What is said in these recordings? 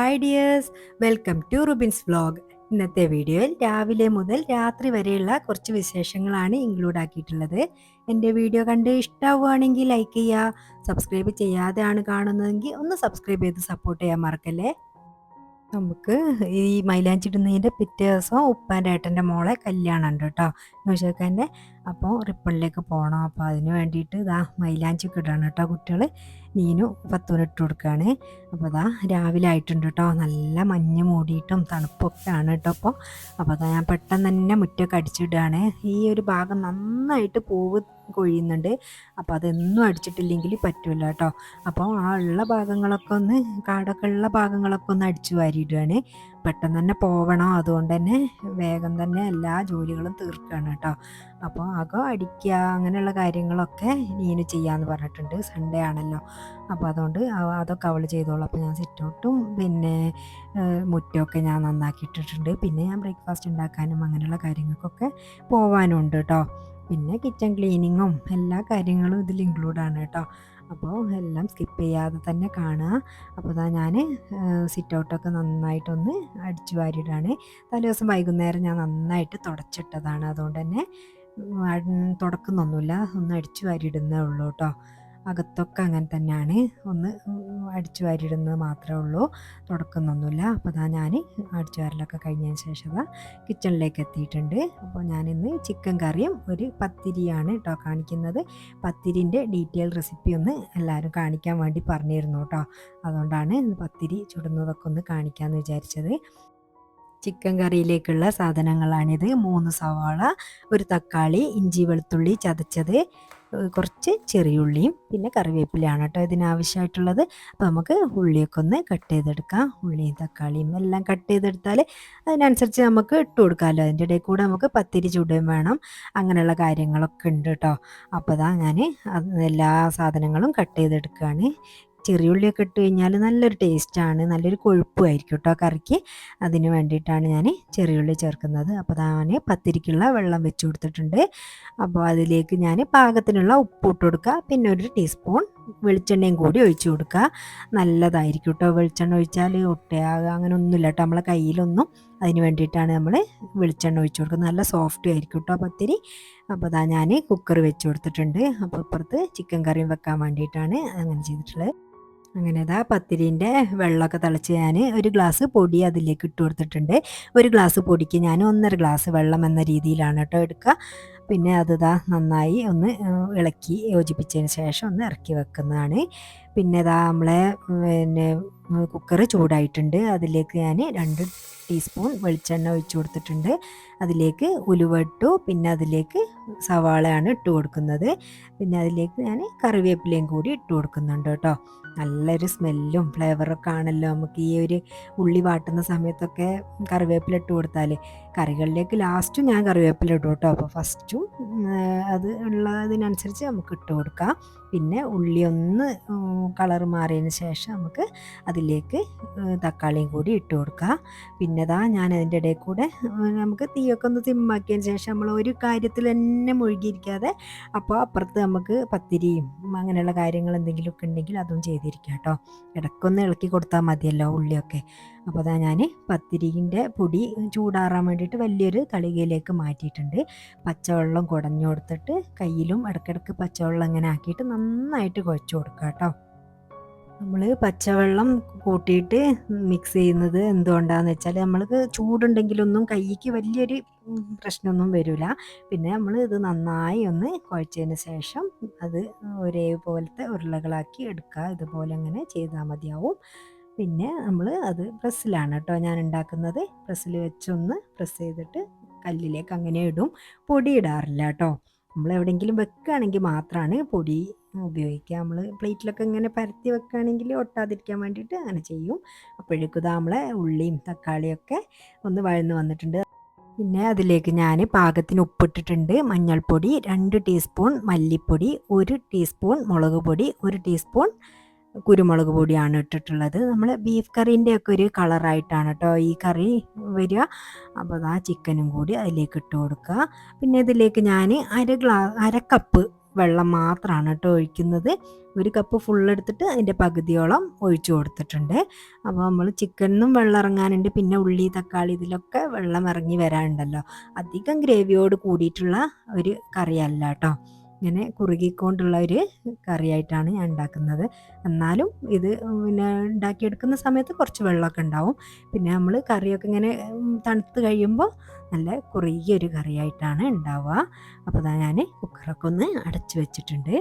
Hi dears, welcome to Rubin's vlog. ഇന്നത്തെ വീഡിയോയിൽ രാവിലെ മുതൽ രാത്രി വരെയുള്ള കുറച്ച് വിശേഷങ്ങളാണ് ഇൻക്ലൂഡ് ആക്കിയിട്ടുള്ളത്. എൻ്റെ വീഡിയോ കണ്ട് ഇഷ്ടമാവുകയാണെങ്കിൽ ലൈക്ക് ചെയ്യുക, സബ്സ്ക്രൈബ് ചെയ്യാതെയാണ് കാണുന്നതെങ്കിൽ ഒന്ന് സബ്സ്ക്രൈബ് ചെയ്ത് സപ്പോർട്ട് ചെയ്യാൻ മറക്കല്ലേ. നമുക്ക് ഈ മൈലാഞ്ചി ഇടുന്നതിൻ്റെ പിറ്റേ ദിവസം ഉപ്പാൻ്റെ ഏട്ടൻ്റെ മോളെ കല്യാണം ഉണ്ട് കേട്ടോ, നൂഷക്കാൻ്റെ. അപ്പോൾ റിപ്പണിലേക്ക് പോകണം. അപ്പോൾ അതിന് വേണ്ടിയിട്ട് ഇതാ മൈലാഞ്ചിക്ക് ഇടണം കേട്ടോ കുട്ടികൾ. നീനു 10 ഇട്ട് കൊടുക്കുകയാണ്. അപ്പോൾ അതാ രാവിലെ ആയിട്ടുണ്ട് കേട്ടോ, നല്ല മഞ്ഞ് മൂടിയിട്ടും തണുപ്പൊക്കെ ആണ് കേട്ടോ അപ്പോൾ അതാ ഞാൻ പെട്ടെന്ന് തന്നെ മുറ്റൊക്കെ അടിച്ചിടുകയാണ്. ഈ ഒരു ഭാഗം നന്നായിട്ട് പൂവ് കൊഴിയുന്നുണ്ട്. അപ്പോൾ അതൊന്നും അടിച്ചിട്ടില്ലെങ്കിൽ പറ്റില്ല കേട്ടോ. അപ്പോൾ ആ ഉള്ള ഭാഗങ്ങളൊക്കെ ഒന്ന്, കാടൊക്കെ ഉള്ള ഭാഗങ്ങളൊക്കെ ഒന്ന് അടിച്ചു വാരിയിടുകയാണ്. പെട്ടെന്ന് തന്നെ പോവണം, അതുകൊണ്ട് തന്നെ വേഗം തന്നെ എല്ലാ ജോലികളും തീർക്കുകയാണ് കേട്ടോ. അപ്പോൾ അകം അടിക്കുക അങ്ങനെയുള്ള കാര്യങ്ങളൊക്കെ നീന് ചെയ്യാമെന്ന് പറഞ്ഞിട്ടുണ്ട്. സൺഡേ ആണല്ലോ, അപ്പോൾ അതുകൊണ്ട് അതൊക്കെ അവൾ ചെയ്തോളൂ. അപ്പോൾ ഞാൻ സിറ്റൗട്ടും പിന്നെ മുറ്റമൊക്കെ ഞാൻ നന്നാക്കിയിട്ടിട്ടുണ്ട്. പിന്നെ ഞാൻ ബ്രേക്ക്ഫാസ്റ്റ് ഉണ്ടാക്കാനും അങ്ങനെയുള്ള കാര്യങ്ങൾക്കൊക്കെ പോവാനും ഉണ്ട് കേട്ടോ. പിന്നെ കിച്ചൺ ക്ലീനിങ്ങും എല്ലാ കാര്യങ്ങളും ഇതിൽ ഇൻക്ലൂഡാണ് കേട്ടോ. അപ്പോൾ എല്ലാം സ്കിപ്പ് ചെയ്യാതെ തന്നെ കാണുക. അപ്പോൾ ഇതാ ഞാൻ സിറ്റൗട്ടൊക്കെ നന്നായിട്ടൊന്ന് അടിച്ചു വാരിയിടാണ്. തലേദിവസം വൈകുന്നേരം ഞാൻ നന്നായിട്ട് തുടച്ചിട്ടതാണ്, അതുകൊണ്ട് തന്നെ തുടക്കുന്നൊന്നുമില്ല, ഒന്ന് അടിച്ചു വാരിയിടുന്നേ ഉള്ളൂ കേട്ടോ. അകത്തൊക്കെ അങ്ങനെ തന്നെയാണ്, ഒന്ന് അടിച്ചു വാരിയിടുന്നത് മാത്രമേ ഉള്ളൂ, തുടക്കുന്നൊന്നുമില്ല. അപ്പോൾ അതാ ഞാൻ അടിച്ചു വാരലൊക്കെ കഴിഞ്ഞതിന് ശേഷം കിച്ചണിലേക്ക് എത്തിയിട്ടുണ്ട്. അപ്പോൾ ഞാനിന്ന് ചിക്കൻ കറിയും ഒരു പത്തിരിയാണ് കേട്ടോ കാണിക്കുന്നത്. പത്തിരിൻ്റെ ഡീറ്റെയിൽ റെസിപ്പി ഒന്ന് എല്ലാവരും കാണിക്കാൻ വേണ്ടി പറഞ്ഞിരുന്നു കേട്ടോ, അതുകൊണ്ടാണ് പത്തിരി ചുടുന്നതൊക്കെ ഒന്ന് കാണിക്കാമെന്ന് വിചാരിച്ചത്. ചിക്കൻ കറിയിലേക്കുള്ള സാധനങ്ങളാണിത്: 3 സവാള, ഒരു തക്കാളി, ഇഞ്ചി വെളുത്തുള്ളി ചതച്ചത്, കുറച്ച് ചെറിയുള്ളിയും പിന്നെ കറിവേപ്പിലയാണ് കേട്ടോ ഇതിനാവശ്യമായിട്ടുള്ളത്. അപ്പോൾ നമുക്ക് ഉള്ളിയൊക്കെ ഒന്ന് കട്ട് ചെയ്തെടുക്കാം. ഉള്ളിയും തക്കാളിയും എല്ലാം കട്ട് ചെയ്തെടുത്താൽ അതിനനുസരിച്ച് നമുക്ക് ഇട്ട് കൊടുക്കാമല്ലോ. അതിൻ്റെ ഇടയിൽ കൂടെ നമുക്ക് പത്തിരി ചുടുകയും വേണം, അങ്ങനെയുള്ള കാര്യങ്ങളൊക്കെ ഉണ്ട് കേട്ടോ. അപ്പോൾ അതാ ഞാൻ എല്ലാ സാധനങ്ങളും കട്ട് ചെയ്തെടുക്കുകയാണ്. ചെറിയുള്ളിയൊക്കെ ഇട്ട് കഴിഞ്ഞാൽ നല്ലൊരു ടേസ്റ്റാണ്, നല്ലൊരു കൊഴുപ്പുമായിരിക്കും കേട്ടോ കറിക്ക്. അതിന് വേണ്ടിയിട്ടാണ് ഞാൻ ചെറിയുള്ളി ചേർക്കുന്നത്. അപ്പോൾ ഞാൻ പത്തിരിക്കുള്ള വെള്ളം വെച്ച് കൊടുത്തിട്ടുണ്ട്. അപ്പോൾ അതിലേക്ക് ഞാൻ പാകത്തിനുള്ള ഉപ്പ് ഇട്ട് കൊടുക്കുക, പിന്നെ ഒരു ടീസ്പൂൺ വെളിച്ചെണ്ണയും കൂടി ഒഴിച്ചു കൊടുക്കുക. നല്ലതായിരിക്കും കേട്ടോ വെളിച്ചെണ്ണ ഒഴിച്ചാൽ. ഒട്ടയാകുക അങ്ങനെ ഒന്നുമില്ല കേട്ടോ നമ്മളെ കയ്യിലൊന്നും. അതിന് വേണ്ടിയിട്ടാണ് നമ്മൾ വെളിച്ചെണ്ണ ഒഴിച്ചു കൊടുക്കുന്നത്. നല്ല സോഫ്റ്റ് ആയിരിക്കും കേട്ടോ പത്തിരി. അപ്പോൾ അതാ ഞാൻ കുക്കർ വെച്ച് കൊടുത്തിട്ടുണ്ട്. അപ്പോൾ ഇപ്പുറത്ത് ചിക്കൻ കറിയും വെക്കാൻ വേണ്ടിയിട്ടാണ് അങ്ങനെ ചെയ്തിട്ടുള്ളത്. അങ്ങനെ ഇതാ പത്തിരീൻ്റെ വെള്ളമൊക്കെ തിളച്ച് ഞാൻ ഒരു ഗ്ലാസ് പൊടി അതിലേക്ക് ഇട്ട് കൊടുത്തിട്ടുണ്ട്. ഒരു ഗ്ലാസ് പൊടിക്ക് ഞാൻ 1.5 ഗ്ലാസ് വെള്ളം എന്ന രീതിയിലാണ് കേട്ടോ എടുക്കുക. പിന്നെ അത് നന്നായി ഒന്ന് ഇളക്കി യോജിപ്പിച്ചതിന് ശേഷം ഒന്ന് ഇറക്കി വെക്കുന്നതാണ്. പിന്നെ നമ്മളെ കുക്കർ ചൂടായിട്ടുണ്ട്. അതിലേക്ക് ഞാൻ 2 ടീസ്പൂൺ വെളിച്ചെണ്ണ ഒഴിച്ചു കൊടുത്തിട്ടുണ്ട്. അതിലേക്ക് ഉലുവ ഇട്ടു, പിന്നെ അതിലേക്ക് സവാളയാണ് ഇട്ട് കൊടുക്കുന്നത്. പിന്നെ അതിലേക്ക് ഞാൻ കറിവേപ്പിലയും കൂടി ഇട്ട് കൊടുക്കുന്നുണ്ട് കേട്ടോ. നല്ലൊരു സ്മെല്ലും ഫ്ലേവറൊക്കെ ആണല്ലോ നമുക്ക് ഈ ഒരു ഉള്ളി വാട്ടുന്ന സമയത്തൊക്കെ കറിവേപ്പില ഇട്ട് കൊടുത്താൽ. കറികളിലേക്ക് ലാസ്റ്റും ഞാൻ കറിവേപ്പില ഇടും കേട്ടോ. അപ്പോൾ ഫസ്റ്റും അത് ഉള്ളതിനനുസരിച്ച് നമുക്ക് ഇട്ട് കൊടുക്കാം. പിന്നെ ഉള്ളി ഒന്ന് കളർ മാറിയതിന് ശേഷം നമുക്ക് അതിലേക്ക് തക്കാളിയും കൂടി ഇട്ട് കൊടുക്കുക. പിന്നെ ഞാൻ അതിൻ്റെ ഇടയിൽ കൂടെ നമുക്ക് തീയൊക്കെ ഒന്ന് സിമ്മാക്കിയതിന് ശേഷം നമ്മൾ ഒരു കാര്യത്തിൽ തന്നെ മുഴുകിയിരിക്കാതെ അപ്പോൾ അപ്പുറത്ത് നമുക്ക് പത്തിരിയും അങ്ങനെയുള്ള കാര്യങ്ങൾ എന്തെങ്കിലുമൊക്കെ ഉണ്ടെങ്കിൽ അതും ചെയ്തിരിക്കുക കേട്ടോ. ഇടയ്ക്കൊന്ന് ഇളക്കി കൊടുത്താൽ മതിയല്ലോ ഉള്ളിയൊക്കെ. അപ്പോൾ ഞാൻ പത്തിരിൻ്റെ പൊടി ചൂടാറാൻ വേണ്ടിയിട്ട് വലിയൊരു തളികയിലേക്ക് മാറ്റിയിട്ടുണ്ട്. പച്ചവെള്ളം കുടഞ്ഞു കൊടുത്തിട്ട് കയ്യിലും ഇടയ്ക്കിടയ്ക്ക് പച്ചവെള്ളം ഇങ്ങനെ ആക്കിയിട്ട് നന്നായിട്ട് കുഴച്ച് കൊടുക്കുക കേട്ടോ. നമ്മൾ പച്ചവെള്ളം കൂട്ടിയിട്ട് മിക്സ് ചെയ്യുന്നത് എന്തുകൊണ്ടാണെന്ന് വെച്ചാൽ നമ്മൾക്ക് ചൂടുണ്ടെങ്കിലൊന്നും കൈക്ക് വലിയൊരു പ്രശ്നമൊന്നും വരില്ല. പിന്നെ നമ്മൾ ഇത് നന്നായി ഒന്ന് കുഴച്ചതിന് ശേഷം അത് ഒരേപോലത്തെ ഉരുളകളാക്കി എടുക്കുക. ഇതുപോലെ അങ്ങനെ ചെയ്താൽ മതിയാവും. പിന്നെ നമ്മൾ അത് പ്രസ്സിലാണ് കേട്ടോ ഞാൻ ഉണ്ടാക്കുന്നത്. പ്രസ്സിൽ വെച്ചൊന്ന് പ്രസ് ചെയ്തിട്ട് കല്ലിലേക്ക് അങ്ങനെ ഇടും. പൊടി ഇടാറില്ല കേട്ടോ. നമ്മൾ എവിടെയെങ്കിലും വെക്കുകയാണെങ്കിൽ മാത്രമാണ് പൊടി ഉപയോഗിക്കുക. നമ്മൾ പ്ലേറ്റിലൊക്കെ ഇങ്ങനെ പരത്തി വെക്കുകയാണെങ്കിൽ ഒട്ടാതിരിക്കാൻ വേണ്ടിയിട്ട് അങ്ങനെ ചെയ്യും. അപ്പോഴേക്കും നമ്മളെ ഉള്ളിയും തക്കാളിയൊക്കെ ഒന്ന് വഴന്ന് വന്നിട്ടുണ്ട്. പിന്നെ അതിലേക്ക് ഞാൻ പാകത്തിന് ഉപ്പിട്ടിട്ടുണ്ട്. മഞ്ഞൾപ്പൊടി 2 ടീസ്പൂൺ, മല്ലിപ്പൊടി 1 ടീസ്പൂൺ, മുളക് പൊടി 1 ടീസ്പൂൺ, കുരുമുളക് പൊടിയാണ് ഇട്ടിട്ടുള്ളത്. നമ്മൾ ബീഫ് കറീൻ്റെ ഒക്കെ ഒരു കളറായിട്ടാണ് കേട്ടോ ഈ കറി വരിക. അപ്പോൾ ചിക്കനും കൂടി അതിലേക്ക് ഇട്ട് കൊടുക്കുക. പിന്നെ ഇതിലേക്ക് ഞാൻ അര കപ്പ് വെള്ളം മാത്രമാണ് കേട്ടോ ഒഴിക്കുന്നത്. ഒരു കപ്പ് ഫുൾ എടുത്തിട്ട് അതിൻ്റെ പകുതിയോളം ഒഴിച്ചു കൊടുത്തിട്ടുണ്ട്. അപ്പോൾ നമ്മൾ ചിക്കനിന്നും വെള്ളം ഇറങ്ങാനുണ്ട്, പിന്നെ ഉള്ളി തക്കാളി ഇതിലൊക്കെ വെള്ളം ഇറങ്ങി വരാനുണ്ടല്ലോ. അധികം ഗ്രേവിയോട് കൂടിയിട്ടുള്ള ഒരു കറിയല്ല കേട്ടോ, ഇങ്ങനെ കുറുകിക്കൊണ്ടുള്ള ഒരു കറിയായിട്ടാണ് ഞാൻ ഉണ്ടാക്കുന്നത്. എന്നാലും ഇത് പിന്നെ ഉണ്ടാക്കിയെടുക്കുന്ന സമയത്ത് കുറച്ച് വെള്ളമൊക്കെ ഉണ്ടാവും. പിന്നെ നമ്മൾ കറിയൊക്കെ ഇങ്ങനെ തണുത്ത് കഴിയുമ്പോൾ നല്ല കുറുകിയൊരു കറിയായിട്ടാണ് ഉണ്ടാവുക. അപ്പോൾ ഞാൻ കുക്കറൊക്കെ ഒന്ന് അടച്ചു വെച്ചിട്ടുണ്ട്.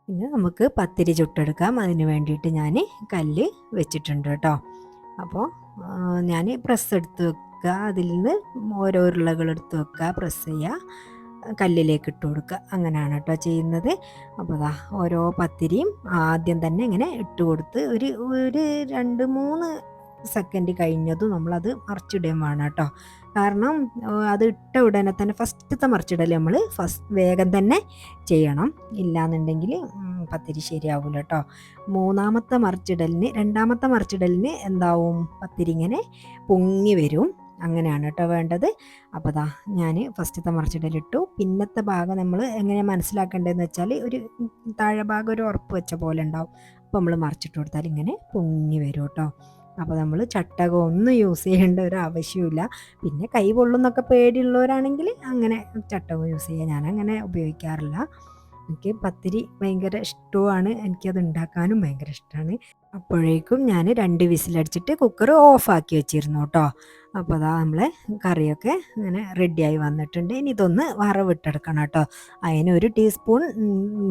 പിന്നെ നമുക്ക് പത്തിരി ചുട്ടെടുക്കാം. അതിന് വേണ്ടിയിട്ട് ഞാൻ കല്ല് വെച്ചിട്ടുണ്ട് കേട്ടോ. അപ്പോൾ ഞാൻ പ്രസ് എടുത്ത് വെക്കുക, അതിൽ നിന്ന് ഓരോ ഉരുളകൾ എടുത്ത് വെക്കുക, പ്രസ് ചെയ്യുക, കല്ലിലേക്ക് ഇട്ട് കൊടുക്കുക. അങ്ങനെയാണ് കേട്ടോ ചെയ്യുന്നത്. അപ്പോൾ ദാ ഓരോ പത്തിരിയും ആദ്യം തന്നെ ഇങ്ങനെ ഇട്ട് കൊടുത്ത് ഒരു 2-3 സെക്കൻഡ് കഴിഞ്ഞതും നമ്മളത് മറിച്ചിടുകയും വേണം കേട്ടോ. കാരണം അത് ഇട്ട ഉടനെ തന്നെ ഫസ്റ്റത്തെ മറിച്ചിടൽ നമ്മൾ വേഗം തന്നെ ചെയ്യണം, ഇല്ലാന്നുണ്ടെങ്കിൽ പത്തിരി ശരിയാവില്ല കേട്ടോ. രണ്ടാമത്തെ മറിച്ചിടലിന് എന്താവും, പത്തിരി ഇങ്ങനെ പൊങ്ങി വരും. അങ്ങനെയാണ് കേട്ടോ വേണ്ടത്. അപ്പോൾ ദാ ഞാൻ ഫസ്റ്റത്തെ മറിച്ചിടലിട്ടു. പിന്നത്തെ ഭാഗം നമ്മൾ എങ്ങനെ മനസ്സിലാക്കേണ്ടതെന്ന് വെച്ചാൽ ഒരു താഴെ ഭാഗം ഒരു ഉറപ്പ് വെച്ച പോലെ ഉണ്ടാവും. അപ്പോൾ നമ്മൾ മറിച്ചിട്ട് കൊടുത്താൽ ഇങ്ങനെ പൊങ്ങി വരും കേട്ടോ. അപ്പോൾ നമ്മൾ ചട്ടകം ഒന്നും യൂസ് ചെയ്യേണ്ട ഒരു ആവശ്യമില്ല. പിന്നെ കൈ പൊള്ളുന്നൊക്കെ പേടിയുള്ളവരാണെങ്കിൽ അങ്ങനെ ചട്ടകം യൂസ് ചെയ്യുക. ഞാനങ്ങനെ ഉപയോഗിക്കാറില്ല. എനിക്ക് പത്തിരി ഭയങ്കര ഇഷ്ടവുമാണ്, എനിക്കത് ഉണ്ടാക്കാനും ഭയങ്കര ഇഷ്ടമാണ്. അപ്പോഴേക്കും ഞാൻ 2 വിസിലടിച്ചിട്ട് കുക്കർ ഓഫാക്കി വെച്ചിരുന്നു കേട്ടോ. അപ്പോൾ അതാ നമ്മളെ കറിയൊക്കെ ഇങ്ങനെ റെഡിയായി വന്നിട്ടുണ്ട്. ഇനി ഇതൊന്ന് വറവിട്ടെടുക്കണം കേട്ടോ. അതിന് 1 ടീസ്പൂൺ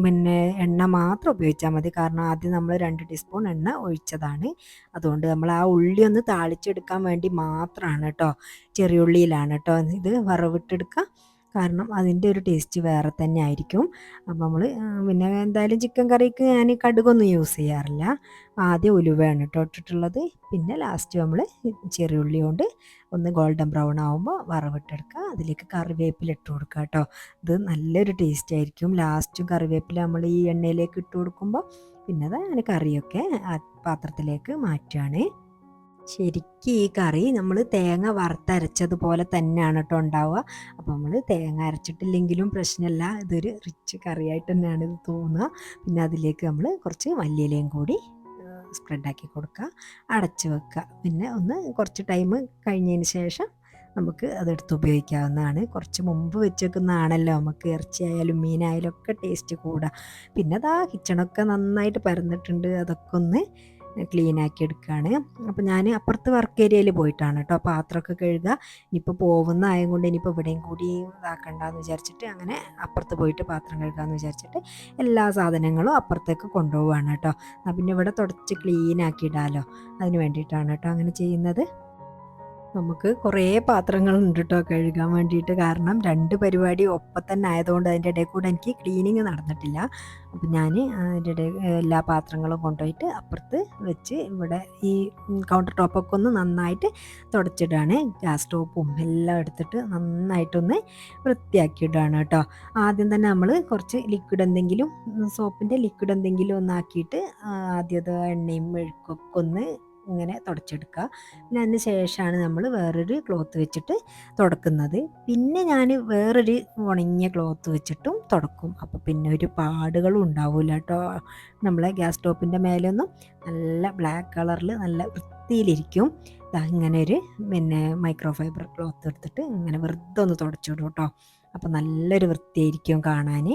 പിന്നെ എണ്ണ മാത്രം ഉപയോഗിച്ചാൽ മതി. കാരണം ആദ്യം നമ്മൾ 2 ടീസ്പൂൺ എണ്ണ ഒഴിച്ചതാണ്. അതുകൊണ്ട് നമ്മൾ ആ ഉള്ളി ഒന്ന് താളിച്ചെടുക്കാൻ വേണ്ടി മാത്രമാണ് കേട്ടോ. ചെറിയ ഉള്ളിയിലാണ് കേട്ടോ ഇത് വറവിട്ടെടുക്കുക. കാരണം അതിൻ്റെ ഒരു ടേസ്റ്റ് വേറെ തന്നെ ആയിരിക്കും. അപ്പോൾ നമ്മൾ പിന്നെ എന്തായാലും ചിക്കൻ കറിക്ക് ഞാൻ കടുകൊന്നും യൂസ് ചെയ്യാറില്ല. ആദ്യം ഉലുവയാണ് കേട്ടോ ഇട്ടിട്ടുള്ളത്. പിന്നെ ലാസ്റ്റ് നമ്മൾ ചെറിയ ഉള്ളി കൊണ്ട് ഒന്ന് ഗോൾഡൻ ബ്രൗൺ ആകുമ്പോൾ വറവിട്ടെടുക്കുക. അതിലേക്ക് കറിവേപ്പില ഇട്ട് കൊടുക്കുക കേട്ടോ. ഇത് നല്ലൊരു ടേസ്റ്റ് ആയിരിക്കും. ലാസ്റ്റും കറിവേപ്പില നമ്മൾ ഈ എണ്ണയിലേക്ക് ഇട്ട് കൊടുക്കുമ്പോൾ പിന്നെ ഞാൻ കറിയൊക്കെ ആ പാത്രത്തിലേക്ക് മാറ്റുകയാണ്. ശരിക്കും ഈ കറി നമ്മൾ തേങ്ങ വറുത്തരച്ചതുപോലെ തന്നെയാണ് കേട്ടോ ഉണ്ടാവുക. അപ്പോൾ നമ്മൾ തേങ്ങ അരച്ചിട്ടില്ലെങ്കിലും പ്രശ്നമില്ല, ഇതൊരു റിച്ച് കറിയായിട്ട് തന്നെയാണ് ഇത് തോന്നുക. പിന്നെ അതിലേക്ക് നമ്മൾ കുറച്ച് മല്ലിയിലയും കൂടി സ്പ്രെഡാക്കി കൊടുക്കുക, അടച്ച് വെക്കുക. പിന്നെ ഒന്ന് കുറച്ച് ടൈം കഴിഞ്ഞതിന് ശേഷം നമുക്ക് അതെടുത്ത് ഉപയോഗിക്കാവുന്നതാണ്. കുറച്ച് മുമ്പ് വെച്ചേക്കുന്നതാണല്ലോ നമുക്ക് ഇറച്ചിയായാലും മീനായാലും ഒക്കെ ടേസ്റ്റ് കൂടുക. പിന്നെ അതാ കിച്ചണൊക്കെ നന്നായിട്ട് പരന്നിട്ടുണ്ട്, അതൊക്കെ ഒന്ന് ക്ലീൻ ആക്കി എടുക്കുകയാണ്. അപ്പോൾ ഞാൻ അപ്പുറത്ത് വർക്ക് ഏരിയയിൽ പോയിട്ടാണ് കേട്ടോ പാത്രമൊക്കെ കഴുകുക. ഇനിയിപ്പോൾ പോകുന്ന ആയത് കൊണ്ട് ഇനിയിപ്പോൾ ഇവിടെയും കൂടി ഇതാക്കണ്ടെന്ന് വിചാരിച്ചിട്ട് അങ്ങനെ അപ്പുറത്ത് പോയിട്ട് പാത്രം കഴുകാമെന്ന് വിചാരിച്ചിട്ട് എല്ലാ സാധനങ്ങളും അപ്പുറത്തേക്ക് കൊണ്ടുപോവുകയാണ് കേട്ടോ. പിന്നെ ഇവിടെ തുടച്ച് ക്ലീൻ ആക്കി ഇടാമല്ലോ, അതിന് വേണ്ടിയിട്ടാണ് കേട്ടോ അങ്ങനെ ചെയ്യുന്നത്. നമുക്ക് കുറേ പാത്രങ്ങളുണ്ട് കേട്ടോ കഴുകാൻ വേണ്ടിയിട്ട്. കാരണം 2 പരിപാടി ഒപ്പം തന്നെ ആയതുകൊണ്ട് അതിൻ്റെ ഇടയിൽ കൂടെ എനിക്ക് ക്ലീനിങ് നടന്നിട്ടില്ല. അപ്പം ഞാൻ അതിൻ്റെ ഇടയിൽ എല്ലാ പാത്രങ്ങളും കൊണ്ടുപോയിട്ട് അപ്പുറത്ത് വെച്ച് ഇവിടെ ഈ കൗണ്ടർ ടോപ്പൊക്കെ ഒന്ന് നന്നായിട്ട് തുടച്ചിടുകയാണ്. ഗ്യാസ് സ്റ്റോപ്പും എല്ലാം എടുത്തിട്ട് നന്നായിട്ടൊന്ന് വൃത്തിയാക്കിയിടുകയാണ് കേട്ടോ. ആദ്യം തന്നെ നമ്മൾ കുറച്ച് ലിക്വിഡ് എന്തെങ്കിലും, സോപ്പിൻ്റെ ലിക്വിഡ് എന്തെങ്കിലും ഒന്നാക്കിയിട്ട് ആദ്യം അത് എണ്ണയും മെഴുക്കൊക്കെ ഒന്ന് ഇങ്ങനെ തുടച്ചെടുക്കുക. പിന്നെ അതിന് ശേഷമാണ് നമ്മൾ വേറൊരു ക്ലോത്ത് വെച്ചിട്ട് തുടക്കുന്നത്. പിന്നെ ഞാൻ വേറൊരു ഉണങ്ങിയ ക്ലോത്ത് വെച്ചിട്ടും തുടക്കും. അപ്പോൾ പിന്നെ ഒരു പാടുകളും ഉണ്ടാവില്ല കേട്ടോ. നമ്മളെ ഗ്യാസ് സ്റ്റോപ്പിൻ്റെ മേലൊന്നും നല്ല ബ്ലാക്ക് കളറിൽ നല്ല വൃത്തിയിലിരിക്കും. ഇങ്ങനെ ഒരു പിന്നെ മൈക്രോ ഫൈബർ ക്ലോത്ത് എടുത്തിട്ട് ഇങ്ങനെ വെറുതെ ഒന്ന് തുടച്ചിടും കേട്ടോ. അപ്പോൾ നല്ലൊരു വൃത്തിയായിരിക്കും കാണാൻ.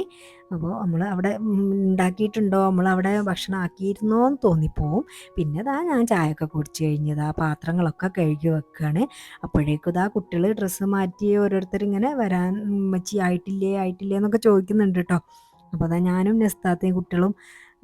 അപ്പോൾ നമ്മൾ അവിടെ ഉണ്ടാക്കിയിട്ടുണ്ടോ, നമ്മളവിടെ ഭക്ഷണം ആക്കിയിരുന്നോ എന്ന് തോന്നിപ്പോവും. പിന്നെ ഞാൻ ചായയൊക്കെ കുടിച്ച് കഴിഞ്ഞതാ പാത്രങ്ങളൊക്കെ കഴുകി വെക്കുകയാണ്. അപ്പോഴേക്കും കുട്ടികൾ ഡ്രസ്സ് മാറ്റി ഓരോരുത്തരിങ്ങനെ വരാൻ ഉമ്മച്ചി ആയിട്ടില്ലേ എന്നൊക്കെ ചോദിക്കുന്നുണ്ട് കേട്ടോ. അപ്പോൾ ഞാനും നെസ്താത്തയും കുട്ടികളും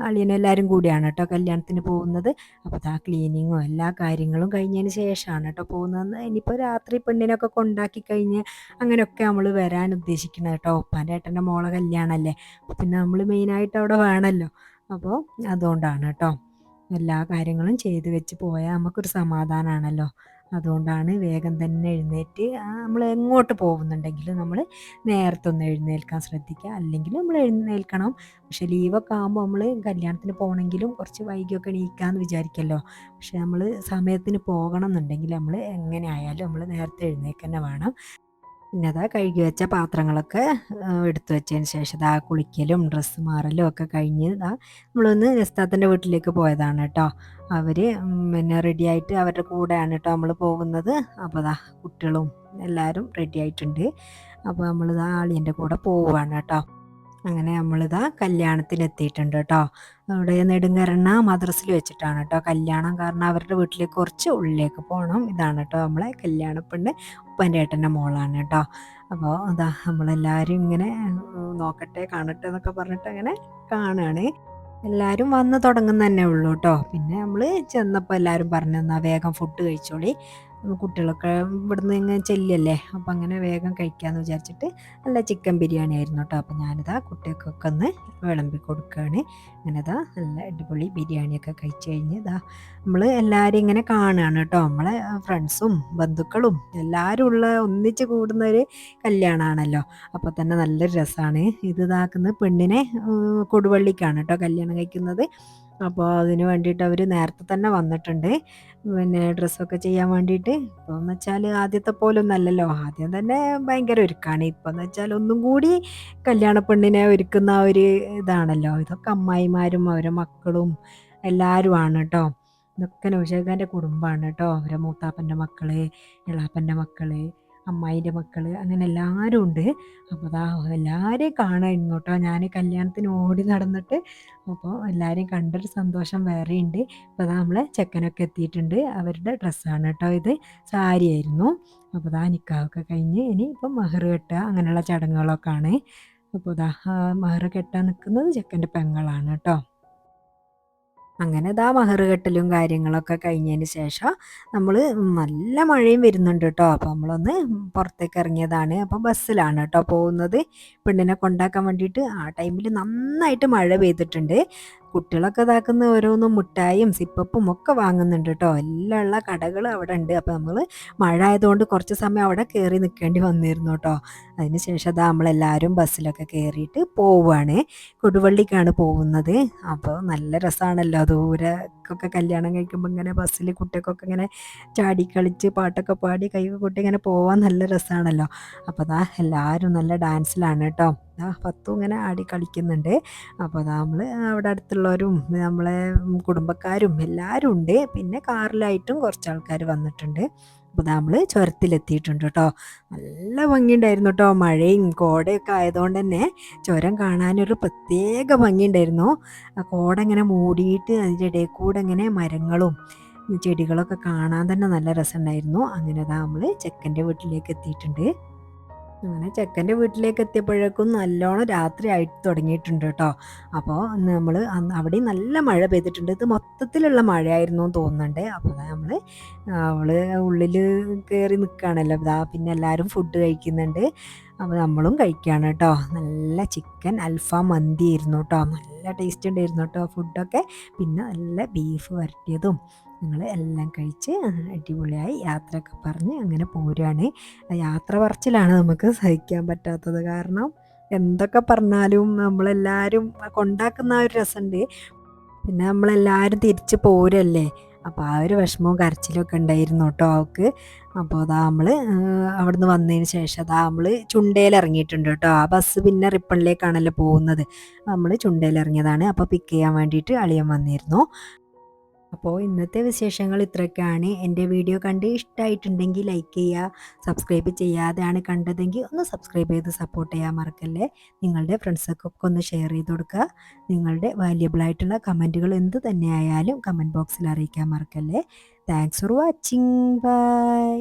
അളിയനും എല്ലാവരും കൂടിയാണ് കേട്ടോ കല്യാണത്തിന് പോകുന്നത്. അപ്പോൾ ക്ലീനിങ്ങും എല്ലാ കാര്യങ്ങളും കഴിഞ്ഞതിന് ശേഷമാണ് കേട്ടോ പോകുന്നത്. ഇനിയിപ്പോൾ രാത്രി പെണ്ണിനൊക്കെ കൊണ്ടാക്കി കഴിഞ്ഞ് അങ്ങനെയൊക്കെ നമ്മൾ വരാൻ ഉദ്ദേശിക്കുന്നത് കേട്ടോ. ഉപ്പാൻ്റെ ഏട്ടൻ്റെ മോളെ കല്യാണമല്ലേ, പിന്നെ നമ്മൾ മെയിനായിട്ട് അവിടെ വേണമല്ലോ. അപ്പോൾ അതുകൊണ്ടാണ് കേട്ടോ എല്ലാ കാര്യങ്ങളും ചെയ്ത് വെച്ച് പോയാൽ നമുക്കൊരു സമാധാനമാണല്ലോ. അതുകൊണ്ടാണ് വേഗം തന്നെ എഴുന്നേറ്റ് നമ്മൾ എങ്ങോട്ട് പോകുന്നുണ്ടെങ്കിലും നമ്മൾ നേരത്തെ ഒന്ന് എഴുന്നേൽക്കാൻ ശ്രദ്ധിക്കുക. അല്ലെങ്കിൽ നമ്മൾ എഴുന്നേൽക്കണം. പക്ഷെ ലീവൊക്കെ ആകുമ്പോൾ നമ്മൾ കല്യാണത്തിന് പോകണമെങ്കിലും കുറച്ച് വൈകിയൊക്കെ എണീക്കാമെന്ന് വിചാരിക്കുമല്ലോ. പക്ഷെ നമ്മൾ സമയത്തിന് പോകണം എന്നുണ്ടെങ്കിൽ നമ്മൾ എങ്ങനെ ആയാലും നമ്മൾ നേരത്തെ എഴുന്നേൽക്കുക തന്നെ വേണം. പിന്നെ അതാ കഴുകി വെച്ച പാത്രങ്ങളൊക്കെ എടുത്തു വെച്ചതിന് ശേഷം ദാ കുളിക്കലും ഡ്രസ്സ് മാറലും ഒക്കെ കഴിഞ്ഞ് ദാ നമ്മളൊന്ന് നെസ്താത്തിൻ്റെ വീട്ടിലേക്ക് പോയതാണ് കേട്ടോ. അവർ പിന്നെ റെഡിയായിട്ട് അവരുടെ കൂടെയാണ് കേട്ടോ നമ്മൾ പോകുന്നത്. അപ്പോൾ ദാ കുട്ടികളും എല്ലാവരും റെഡി ആയിട്ടുണ്ട്. അപ്പോൾ നമ്മളിതാ അളിയൻ്റെ കൂടെ പോവുകയാണ് കേട്ടോ. അങ്ങനെ നമ്മളിതാ കല്യാണത്തിനെത്തിയിട്ടുണ്ട് കേട്ടോ. അവിടെ നെടുങ്കരണ മദ്രസിൽ വെച്ചിട്ടാണ് കേട്ടോ കല്യാണം. കാരണം അവരുടെ വീട്ടിലേക്ക് കുറച്ച് ഉള്ളിലേക്ക് പോകണം. ഇതാണ് കേട്ടോ നമ്മളെ കല്യാണ പെണ്ണ്, ഉപ്പാൻ്റെ ഏട്ടൻ്റെ മോളാണ് കേട്ടോ. അപ്പോൾ അതാ നമ്മളെല്ലാവരും ഇങ്ങനെ നോക്കട്ടെ കാണട്ടെ എന്നൊക്കെ പറഞ്ഞിട്ട് അങ്ങനെ കാണുകയാണ്. എല്ലാവരും വന്ന് തുടങ്ങുന്ന തന്നെ ഉള്ളൂ കേട്ടോ. പിന്നെ നമ്മൾ ചെന്നപ്പോൾ എല്ലാവരും പറഞ്ഞു എന്നാൽ വേഗം ഫുഡ് കഴിച്ചോളി, കുട്ടികളൊക്കെ ഇവിടുന്ന് ഇങ്ങനെ ചെല്ലല്ലേ, അപ്പം അങ്ങനെ വേഗം കഴിക്കാമെന്ന് വിചാരിച്ചിട്ട് നല്ല ചിക്കൻ ബിരിയാണി ആയിരുന്നു കേട്ടോ. അപ്പോൾ ഞാനിതാ കുട്ടികൾക്കൊക്കെ ഒന്ന് വിളമ്പി കൊടുക്കുകയാണ്. അങ്ങനെ ഇതാ നല്ല അടിപൊളി ബിരിയാണിയൊക്കെ കഴിച്ച് കഴിഞ്ഞ് ഇതാ നമ്മൾ എല്ലാവരും ഇങ്ങനെ കാണുകയാണ് കേട്ടോ. നമ്മളെ ഫ്രണ്ട്സും ബന്ധുക്കളും എല്ലാവരും ഉള്ള ഒന്നിച്ച് കൂടുന്ന ഒരു കല്യാണമാണല്ലോ. അപ്പോൾ തന്നെ നല്ലൊരു രസമാണ്. ഇത് ഇതാക്കുന്നത് പെണ്ണിനെ കൊടുവള്ളിക്കാണ് കേട്ടോ കല്യാണം കഴിക്കുന്നത്. അപ്പോൾ അതിന് വേണ്ടിയിട്ട് അവർ നേരത്തെ തന്നെ വന്നിട്ടുണ്ട്, പിന്നെ ഡ്രസ്സൊക്കെ ചെയ്യാൻ വേണ്ടിയിട്ട്. ഇപ്പോൾ എന്ന് വെച്ചാൽ ആദ്യത്തെ പോലൊന്നും അല്ലല്ലോ, ആദ്യം തന്നെ ഭയങ്കര ഒരുക്കാണ്. ഇപ്പോൾ എന്ന് വെച്ചാൽ ഒന്നും കൂടി കല്യാണ പെണ്ണിനെ ഒരുക്കുന്ന ഒരു ഇതാണല്ലോ. ഇതൊക്കെ അമ്മായിമാരും അവരെ മക്കളും എല്ലാവരും ആണ് കേട്ടോ. ഇതൊക്കെ നൗഷാദാൻ്റെ കുടുംബമാണ് കേട്ടോ. അവരെ മൂത്താപ്പൻ്റെ മക്കള്, എളാപ്പൻ്റെ മക്കള്, അമ്മായിൻ്റെ മക്കള്, അങ്ങനെ എല്ലാവരും ഉണ്ട്. അപ്പോൾ ദാ എല്ലാവരെയും കാണായിരുന്നു കേട്ടോ ഞാൻ കല്യാണത്തിന് ഓടി നടന്നിട്ട്. അപ്പോൾ എല്ലാവരെയും കണ്ടൊരു സന്തോഷം വേറെയുണ്ട്. അപ്പോൾ ദാ നമ്മളെ ചെക്കനൊക്കെ എത്തിയിട്ടുണ്ട്. അവരുടെ ഡ്രസ്സാണ് കേട്ടോ ഇത്, സാരിയായിരുന്നു. അപ്പോൾ ദാ നിക്കാഹൊക്കെ കഴിഞ്ഞ് ഇനി ഇപ്പം മഹർ കെട്ടുക അങ്ങനെയുള്ള ചടങ്ങുകളൊക്കെ ആണ്. അപ്പോൾ ദാ മഹർ കെട്ടാൻ നിൽക്കുന്നത് ചെക്കൻ്റെ പെങ്ങളാണ് കേട്ടോ. അങ്ങനെ ദാ മഹർ കെട്ടലും കാര്യങ്ങളൊക്കെ കഴിഞ്ഞതിന് ശേഷം നമ്മൾ നല്ല മഴയും വരുന്നുണ്ട് കേട്ടോ. അപ്പോൾ നമ്മളൊന്ന് പുറത്തേക്ക് ഇറങ്ങിയതാണ്. അപ്പോൾ ബസ്സിലാണ് കേട്ടോ പോകുന്നത് പെണ്ണിനെ കൊണ്ടാക്കാൻ വേണ്ടിയിട്ട്. ആ ടൈമിൽ നന്നായിട്ട് മഴ പെയ്തിട്ടുണ്ട്. കുട്ടികളൊക്കെ ഇതാക്കുന്ന ഓരോന്നും മുട്ടായും സിപ്പപ്പും ഒക്കെ വാങ്ങുന്നുണ്ട് കേട്ടോ. എല്ലാം ഉള്ള കടകൾ അവിടെ ഉണ്ട്. അപ്പോൾ നമ്മൾ മഴ ആയതുകൊണ്ട് കുറച്ച് സമയം അവിടെ കയറി നിൽക്കേണ്ടി വന്നിരുന്നു കേട്ടോ. അതിന് ശേഷം അതാ നമ്മളെല്ലാവരും ബസ്സിലൊക്കെ കയറിയിട്ട് പോവുകയാണ്. കൊടുവള്ളിക്കാണ് പോകുന്നത്. അപ്പോൾ നല്ല രസമാണല്ലോ ദൂരക്കൊക്കെ കല്യാണം കഴിക്കുമ്പോൾ ഇങ്ങനെ ബസ്സിൽ കുട്ടികൾക്കൊക്കെ ഇങ്ങനെ ചാടി കളിച്ച് പാട്ടൊക്കെ പാടി കൈയൊക്കെ കൊട്ടി ഇങ്ങനെ പോകാൻ നല്ല രസമാണല്ലോ. അപ്പോൾ അതാ എല്ലാവരും നല്ല ഡാൻസിലാണ് കേട്ടോ. പത്തും ഇങ്ങനെ ആടി കളിക്കുന്നുണ്ട്. അപ്പോൾ അതാ നമ്മൾ അവിടെ അടുത്തുള്ളവരും നമ്മളെ കുടുംബക്കാരും എല്ലാവരും ഉണ്ട്. പിന്നെ കാറിലായിട്ടും കുറച്ച് ആൾക്കാർ വന്നിട്ടുണ്ട്. അപ്പോൾ നമ്മൾ ചുരത്തിലെത്തിയിട്ടുണ്ട് കേട്ടോ. നല്ല ഭംഗിയുണ്ടായിരുന്നു കേട്ടോ. മഴയും കോടയൊക്കെ ആയതുകൊണ്ട് തന്നെ ചുരം കാണാനൊരു പ്രത്യേക ഭംഗിയുണ്ടായിരുന്നു. ആ കോട ഇങ്ങനെ മൂടിയിട്ട് അതിൻ്റെ ഇടയിൽ കൂടെ ഇങ്ങനെ മരങ്ങളും ചെടികളൊക്കെ കാണാൻ തന്നെ നല്ല രസമുണ്ടായിരുന്നു. അങ്ങനെ ദാ നമ്മൾ ചെക്കൻ്റെ വീട്ടിലേക്ക് എത്തിയിട്ടുണ്ട്. അങ്ങനെ ചെക്കൻ്റെ വീട്ടിലേക്ക് എത്തിയപ്പോഴേക്കും നല്ലോണം രാത്രി ആയിട്ട് തുടങ്ങിയിട്ടുണ്ട് കേട്ടോ. അപ്പോൾ നമ്മൾ അവിടെയും നല്ല മഴ പെയ്തിട്ടുണ്ട്. ഇത് മൊത്തത്തിലുള്ള മഴയായിരുന്നു എന്ന് തോന്നുന്നുണ്ട്. അപ്പോൾ നമ്മൾ അവൾ ഉള്ളിൽ കയറി നിൽക്കുകയാണല്ലോ. ഇതാ പിന്നെ എല്ലാവരും ഫുഡ് കഴിക്കുന്നുണ്ട്. അപ്പോൾ നമ്മളും കഴിക്കുകയാണ് കേട്ടോ. നല്ല ചിക്കൻ അൽഫാം മന്തി ആയിരുന്നു കേട്ടോ. നല്ല ടേസ്റ്റ് ഉണ്ടായിരുന്നു കേട്ടോ ഫുഡൊക്കെ. പിന്നെ നല്ല ബീഫ് വരട്ടിയതും ഞങ്ങൾ എല്ലാം കഴിച്ച് അടിപൊളിയായി യാത്രയൊക്കെ പറഞ്ഞ് അങ്ങനെ പോരുകയാണ്. യാത്ര പറച്ചിലാണ് നമുക്ക് സഹിക്കാൻ പറ്റാത്തത്. കാരണം എന്തൊക്കെ പറഞ്ഞാലും നമ്മളെല്ലാവരും കൊണ്ടാക്കുന്ന ആ ഒരു രസമുണ്ട്. പിന്നെ നമ്മളെല്ലാവരും തിരിച്ച് പോരല്ലേ, അപ്പോൾ ആ ഒരു വിഷമവും കരച്ചിലൊക്കെ ഉണ്ടായിരുന്നു കേട്ടോ അവൾക്ക്. അപ്പോൾ അതാ നമ്മൾ അവിടുന്ന് വന്നതിന് ശേഷം അതാ നമ്മൾ ചുണ്ടയിൽ ഇറങ്ങിയിട്ടുണ്ട് കേട്ടോ. ആ ബസ് പിന്നെ റിപ്പണിലേക്കാണല്ലോ പോകുന്നത്. നമ്മൾ ചുണ്ടയിൽ ഇറങ്ങിയതാണ്. അപ്പോൾ പിക്ക് ചെയ്യാൻ വേണ്ടിയിട്ട് അളിയൻ വന്നിരുന്നു. അപ്പോൾ ഇന്നത്തെ വിശേഷങ്ങൾ ഇത്രയൊക്കെയാണ്. എൻ്റെ വീഡിയോ കണ്ട് ഇഷ്ടമായിട്ടുണ്ടെങ്കിൽ ലൈക്ക് ചെയ്യുക. സബ്സ്ക്രൈബ് ചെയ്യാതെയാണ് കണ്ടതെങ്കിൽ ഒന്ന് സബ്സ്ക്രൈബ് ചെയ്ത് സപ്പോർട്ട് ചെയ്യാൻ മറക്കല്ലേ. നിങ്ങളുടെ ഫ്രണ്ട്സൊക്കെ ഒന്ന് ഷെയർ ചെയ്ത് കൊടുക്കുക. നിങ്ങളുടെ വാല്യബിളായിട്ടുള്ള കമൻറ്റുകൾ എന്ത് തന്നെയായാലും കമൻറ്റ് ബോക്സിൽ അറിയിക്കാൻ മറക്കല്ലേ. Thanks for watching. ബൈ.